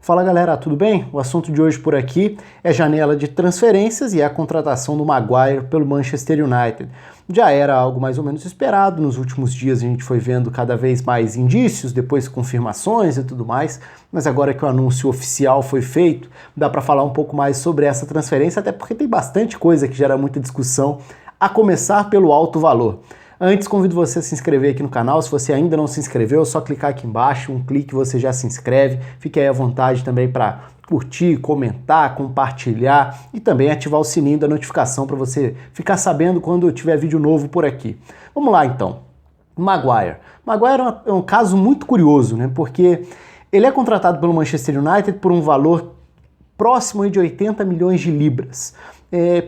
Fala galera, tudo bem? O assunto de hoje por aqui é janela de transferências e a contratação do Maguire pelo Manchester United. Já era algo mais ou menos esperado, nos últimos dias a gente foi vendo cada vez mais indícios, depois confirmações e tudo mais, mas agora que o anúncio oficial foi feito, dá para falar um pouco mais sobre essa transferência, até porque tem bastante coisa que gera muita discussão, a começar pelo alto valor. Antes, convido você a se inscrever aqui no canal. Se você ainda não se inscreveu, é só clicar aqui embaixo, um clique você já se inscreve. Fique aí à vontade também para curtir, comentar, compartilhar e também ativar o sininho da notificação para você ficar sabendo quando tiver vídeo novo por aqui. Vamos lá então. Maguire. Maguire é um caso muito curioso, né? Porque ele é contratado pelo Manchester United por um valor próximo de 80 milhões de libras.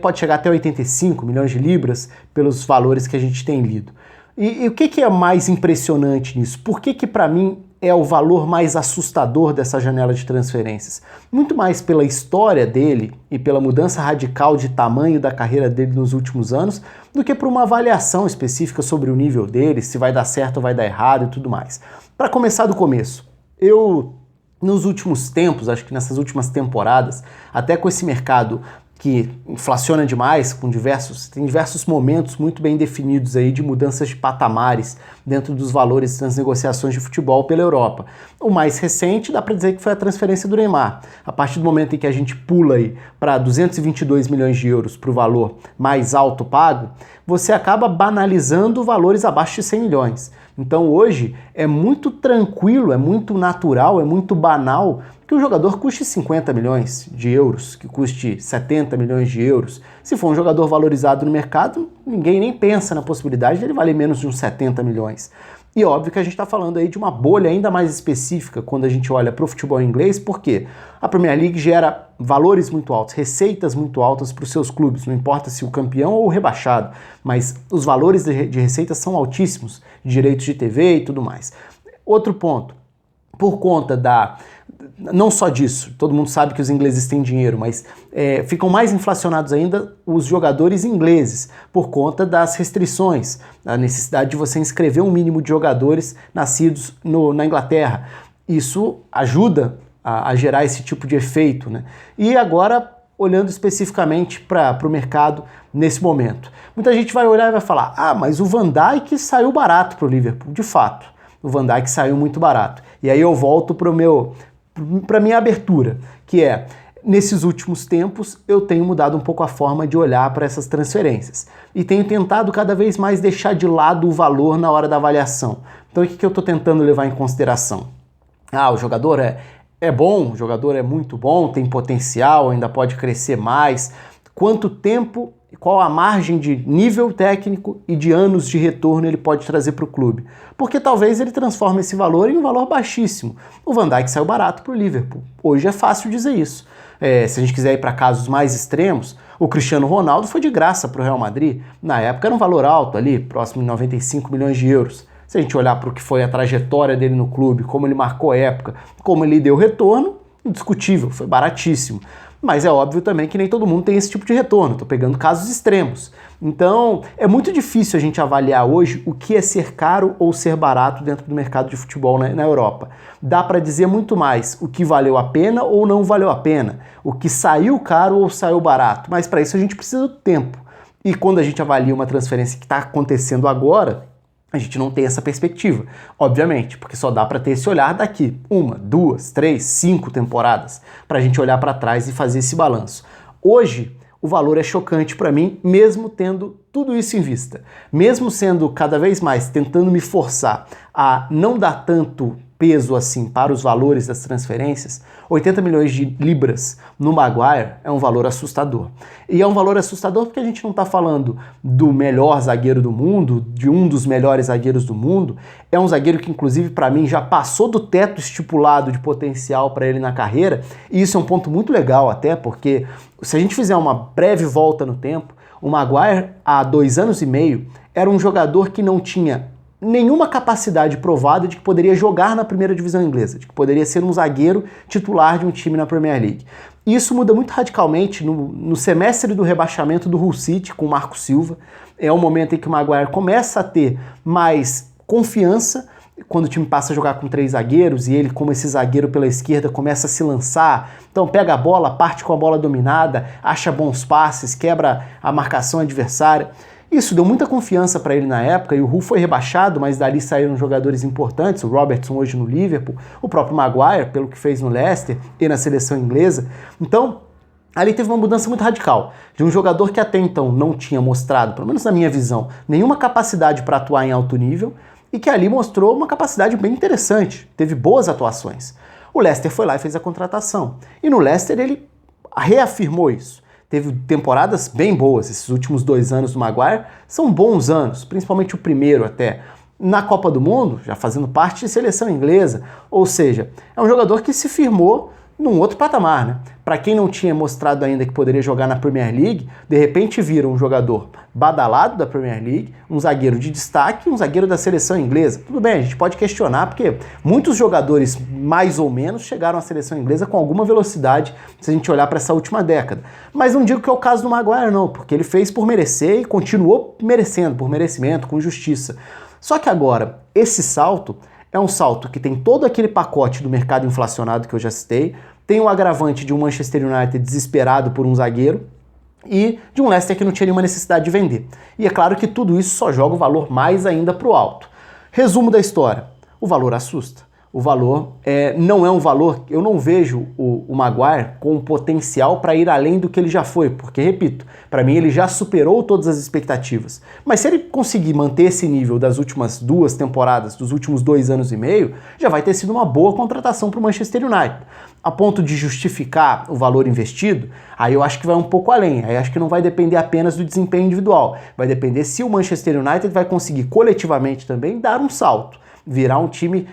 Pode chegar até 85 milhões de libras pelos valores que a gente tem lido. E o que é mais impressionante nisso? Por que para mim é o valor mais assustador dessa janela de transferências? Muito mais pela história dele e pela mudança radical de tamanho da carreira dele nos últimos anos do que por uma avaliação específica sobre o nível dele, se vai dar certo ou vai dar errado e tudo mais. Para começar do começo, nos últimos tempos, acho que nessas últimas temporadas, até com esse mercado que inflaciona demais, tem diversos momentos muito bem definidos aí de mudanças de patamares dentro dos valores das negociações de futebol pela Europa. O mais recente dá para dizer que foi a transferência do Neymar. A partir do momento em que a gente pula aí para 222 milhões de euros para o valor mais alto pago, você acaba banalizando valores abaixo de 100 milhões. Então hoje é muito tranquilo, é muito natural, é muito banal que o jogador custe 50 milhões de euros, que custe 70 milhões de euros. Se for um jogador valorizado no mercado, ninguém nem pensa na possibilidade dele valer menos de uns 70 milhões. E óbvio que a gente está falando aí de uma bolha ainda mais específica quando a gente olha para o futebol inglês, porque a Premier League gera valores muito altos, receitas muito altas para os seus clubes, não importa se o campeão ou o rebaixado, mas os valores de receitas são altíssimos, direitos de TV e tudo mais. Outro ponto, por conta não só disso, todo mundo sabe que os ingleses têm dinheiro, mas ficam mais inflacionados ainda os jogadores ingleses, por conta das restrições, a necessidade de você inscrever um mínimo de jogadores nascidos na Inglaterra. Isso ajuda a gerar esse tipo de efeito, né? E agora, olhando especificamente para o mercado nesse momento. Muita gente vai olhar e vai falar, mas o Van Dijk saiu barato para o Liverpool. De fato, o Van Dijk saiu muito barato. E aí eu volto para minha abertura, que é, nesses últimos tempos, eu tenho mudado um pouco a forma de olhar para essas transferências. E tenho tentado cada vez mais deixar de lado o valor na hora da avaliação. Então o que eu estou tentando levar em consideração? O jogador é bom, o jogador é muito bom, tem potencial, ainda pode crescer mais. Quanto tempo, qual a margem de nível técnico e de anos de retorno ele pode trazer para o clube? Porque talvez ele transforme esse valor em um valor baixíssimo. O Van Dijk saiu barato para o Liverpool. Hoje é fácil dizer isso. Se a gente quiser ir para casos mais extremos, o Cristiano Ronaldo foi de graça para o Real Madrid. Na época era um valor alto ali, próximo de 95 milhões de euros. Se a gente olhar para o que foi a trajetória dele no clube, como ele marcou época, como ele deu retorno, indiscutível, foi baratíssimo. Mas é óbvio também que nem todo mundo tem esse tipo de retorno, estou pegando casos extremos. Então, é muito difícil a gente avaliar hoje o que é ser caro ou ser barato dentro do mercado de futebol na Europa. Dá para dizer muito mais o que valeu a pena ou não valeu a pena, o que saiu caro ou saiu barato, mas para isso a gente precisa do tempo. E quando a gente avalia uma transferência que está acontecendo agora, a gente não tem essa perspectiva, obviamente, porque só dá para ter esse olhar daqui 1, 2, 3, 5 temporadas, para a gente olhar para trás e fazer esse balanço. Hoje, o valor é chocante para mim, mesmo tendo tudo isso em vista. Mesmo sendo cada vez mais tentando me forçar a não dar tanto peso assim para os valores das transferências, 80 milhões de libras no Maguire é um valor assustador. E é um valor assustador porque a gente não está falando do melhor zagueiro do mundo, de um dos melhores zagueiros do mundo. É um zagueiro que, inclusive, para mim, já passou do teto estipulado de potencial para ele na carreira. E isso é um ponto muito legal até, porque se a gente fizer uma breve volta no tempo, o Maguire, há 2 anos e meio, era um jogador que não tinha nenhuma capacidade provada de que poderia jogar na primeira divisão inglesa, de que poderia ser um zagueiro titular de um time na Premier League. Isso muda muito radicalmente no semestre do rebaixamento do Hull City com o Marco Silva. É o momento em que o Maguire começa a ter mais confiança quando o time passa a jogar com 3 zagueiros e ele, como esse zagueiro pela esquerda, começa a se lançar. Então pega a bola, parte com a bola dominada, acha bons passes, quebra a marcação adversária. Isso deu muita confiança para ele na época, e o Hull foi rebaixado, mas dali saíram jogadores importantes, o Robertson hoje no Liverpool, o próprio Maguire, pelo que fez no Leicester e na seleção inglesa. Então, ali teve uma mudança muito radical, de um jogador que até então não tinha mostrado, pelo menos na minha visão, nenhuma capacidade para atuar em alto nível, e que ali mostrou uma capacidade bem interessante, teve boas atuações. O Leicester foi lá e fez a contratação, e no Leicester ele reafirmou isso. Teve temporadas bem boas, esses últimos 2 anos do Maguire são bons anos, principalmente o primeiro até, na Copa do Mundo, já fazendo parte de seleção inglesa, ou seja, é um jogador que se firmou num outro patamar, né? Para quem não tinha mostrado ainda que poderia jogar na Premier League, de repente viram um jogador badalado da Premier League, um zagueiro de destaque, um zagueiro da seleção inglesa. Tudo bem, a gente pode questionar, porque muitos jogadores, mais ou menos, chegaram à seleção inglesa com alguma velocidade, se a gente olhar para essa última década. Mas não digo que é o caso do Maguire, não, porque ele fez por merecer e continuou merecendo, por merecimento, com justiça. Só que agora, esse salto é um salto que tem todo aquele pacote do mercado inflacionado que eu já citei, tem o agravante de um Manchester United desesperado por um zagueiro e de um Leicester que não tinha nenhuma necessidade de vender. E é claro que tudo isso só joga o valor mais ainda para o alto. Resumo da história, o valor assusta. O valor não é um valor, eu não vejo o Maguire com potencial para ir além do que ele já foi, porque, repito, para mim ele já superou todas as expectativas. Mas se ele conseguir manter esse nível das últimas 2 temporadas, dos últimos 2 anos e meio, já vai ter sido uma boa contratação para o Manchester United. A ponto de justificar o valor investido, aí eu acho que vai um pouco além, aí acho que não vai depender apenas do desempenho individual, vai depender se o Manchester United vai conseguir coletivamente também dar um salto, virar um time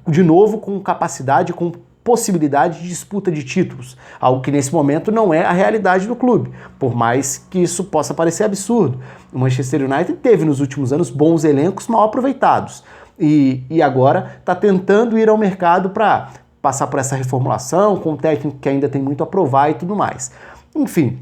de novo com capacidade, com possibilidade de disputa de títulos, algo que nesse momento não é a realidade do clube, por mais que isso possa parecer absurdo. O Manchester United teve nos últimos anos bons elencos mal aproveitados e agora está tentando ir ao mercado para passar por essa reformulação, com um técnico que ainda tem muito a provar e tudo mais. Enfim,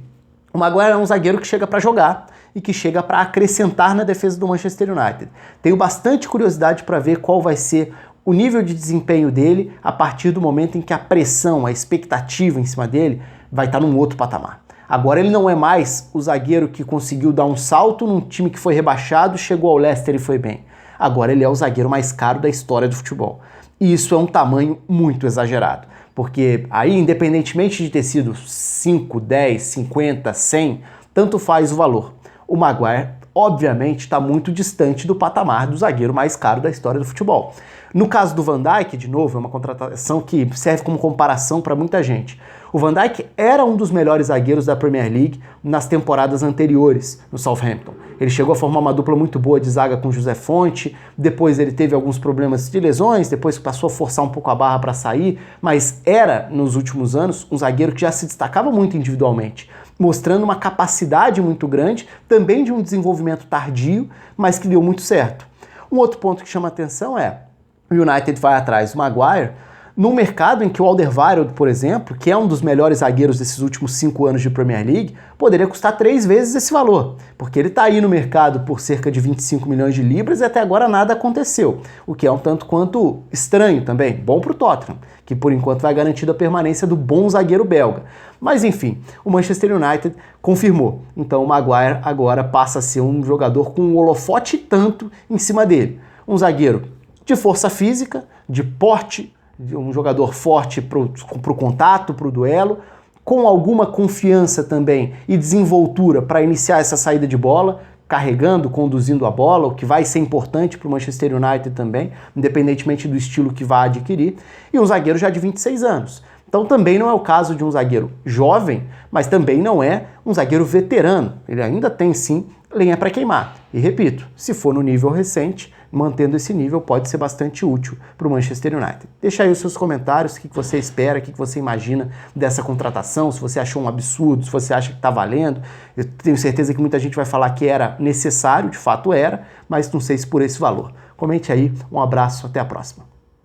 o Maguire é um zagueiro que chega para jogar e que chega para acrescentar na defesa do Manchester United. Tenho bastante curiosidade para ver qual vai ser o nível de desempenho dele a partir do momento em que a pressão, a expectativa em cima dele vai estar num outro patamar. Agora ele não é mais o zagueiro que conseguiu dar um salto num time que foi rebaixado, chegou ao Leicester e foi bem. Agora ele é o zagueiro mais caro da história do futebol. E isso é um tamanho muito exagerado, porque aí, independentemente de ter sido 5, 10, 50, 100, tanto faz o valor. O Maguire, obviamente, está muito distante do patamar do zagueiro mais caro da história do futebol. No caso do Van Dijk, de novo, é uma contratação que serve como comparação para muita gente. O Van Dijk era um dos melhores zagueiros da Premier League nas temporadas anteriores no Southampton. Ele chegou a formar uma dupla muito boa de zaga com José Fonte, depois ele teve alguns problemas de lesões, depois passou a forçar um pouco a barra para sair, mas era, nos últimos anos, um zagueiro que já se destacava muito individualmente, mostrando uma capacidade muito grande, também de um desenvolvimento tardio, mas que deu muito certo. Um outro ponto que chama atenção é o United vai atrás do Maguire num mercado em que o Alderweireld, por exemplo, que é um dos melhores zagueiros desses últimos 5 anos de Premier League, poderia custar 3 vezes esse valor, porque ele está aí no mercado por cerca de 25 milhões de libras e até agora nada aconteceu, o que é um tanto quanto estranho também, bom para o Tottenham, que por enquanto vai garantir a permanência do bom zagueiro belga. Mas enfim, o Manchester United confirmou, então o Maguire agora passa a ser um jogador com um holofote tanto em cima dele, um zagueiro de força física, de porte, um jogador forte para o contato, para o duelo, com alguma confiança também e desenvoltura para iniciar essa saída de bola, carregando, conduzindo a bola, o que vai ser importante para o Manchester United também, independentemente do estilo que vai adquirir, e um zagueiro já de 26 anos. Então também não é o caso de um zagueiro jovem, mas também não é um zagueiro veterano. Ele ainda tem sim lenha para queimar. E repito, se for no nível recente, mantendo esse nível pode ser bastante útil para o Manchester United. Deixa aí os seus comentários, o que você espera, o que você imagina dessa contratação, se você achou um absurdo, se você acha que está valendo. Eu tenho certeza que muita gente vai falar que era necessário, de fato era, mas não sei se por esse valor. Comente aí, um abraço, até a próxima.